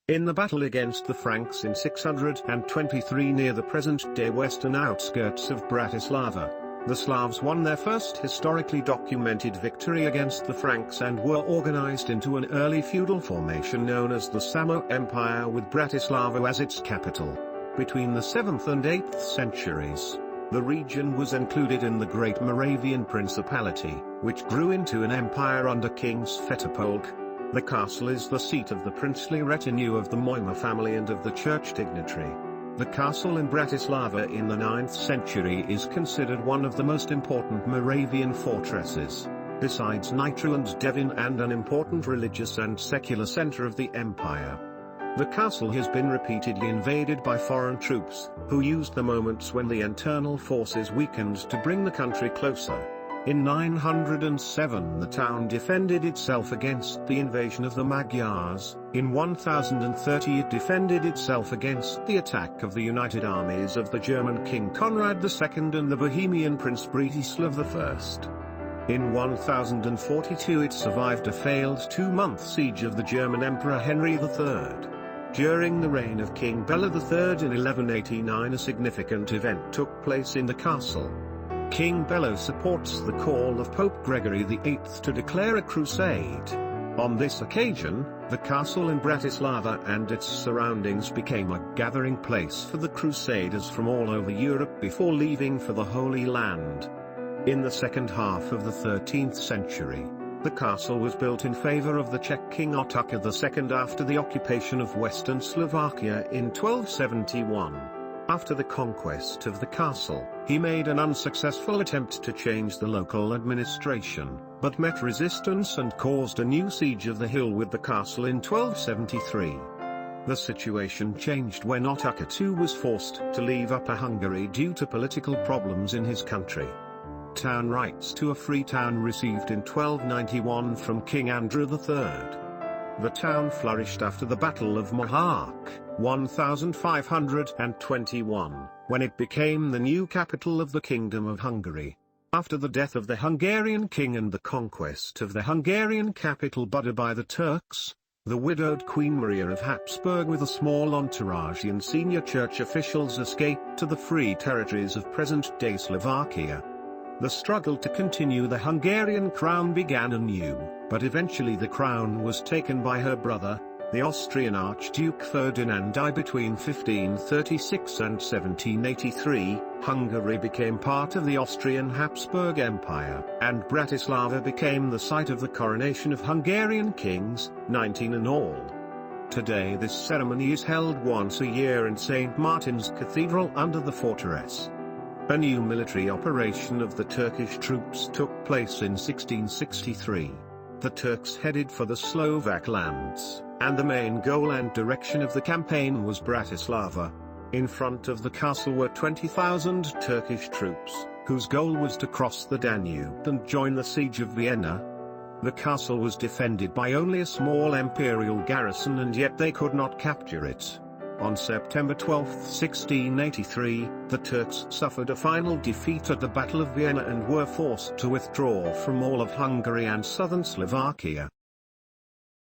In the battle against the Franks in 623 near the present-day western outskirts of Bratislava, the Slavs won their first historically documented victory against the Franks and were organized into an early feudal formation known as the Samo Empire with Bratislava as its capital. Between the 7th and 8th centuries, the region was included in the Great Moravian Principality, which grew into an empire under King Svetopolk. The castle is the seat of the princely retinue of the Moima family and of the church dignitary. The castle in Bratislava in the 9th century is considered one of the most important Moravian fortresses, besides Nitro and Devin, and an important religious and secular center of the empire. The castle has been repeatedly invaded by foreign troops, who used the moments when the internal forces weakened to bring the country closer. In 907 the town defended itself against the invasion of the Magyars. In 1030 it defended itself against the attack of the united armies of the German King Conrad II and the Bohemian Prince Bratislav I. In 1042 it survived a failed 2-month siege of the German Emperor Henry III. During the reign of King Bela III in 1189 a significant event took place in the castle. King Bela supports the call of Pope Gregory VIII to declare a crusade. On this occasion, the castle in Bratislava and its surroundings became a gathering place for the crusaders from all over Europe before leaving for the Holy Land. In the second half of the 13th century, the castle was built in favor of the Czech king Ottokar II after the occupation of Western Slovakia in 1271. After the conquest of the castle, he made an unsuccessful attempt to change the local administration, but met resistance and caused a new siege of the hill with the castle in 1273. The situation changed when Ottokar II was forced to leave Upper Hungary due to political problems in his country. Town rights to a free town received in 1291 from King Andrew III. The town flourished after the Battle of Mohawk, 1521, when it became the new capital of the Kingdom of Hungary. After the death of the Hungarian king and the conquest of the Hungarian capital Buda by the Turks, the widowed Queen Maria of Habsburg with a small entourage and senior church officials escaped to the free territories of present-day Slovakia. The struggle to continue the Hungarian crown began anew, but eventually the crown was taken by her brother, the Austrian Archduke Ferdinand I. Between 1536 and 1783, Hungary became part of the Austrian Habsburg Empire, and Bratislava became the site of the coronation of Hungarian kings, 19 in all. Today this ceremony is held once a year in St. Martin's Cathedral under the fortress. A new military operation of the Turkish troops took place in 1663. The Turks headed for the Slovak lands, and the main goal and direction of the campaign was Bratislava. In front of the castle were 20,000 Turkish troops, whose goal was to cross the Danube and join the siege of Vienna. The castle was defended by only a small imperial garrison, and yet they could not capture it. On September 12, 1683, the Turks suffered a final defeat at the Battle of Vienna and were forced to withdraw from all of Hungary and southern Slovakia.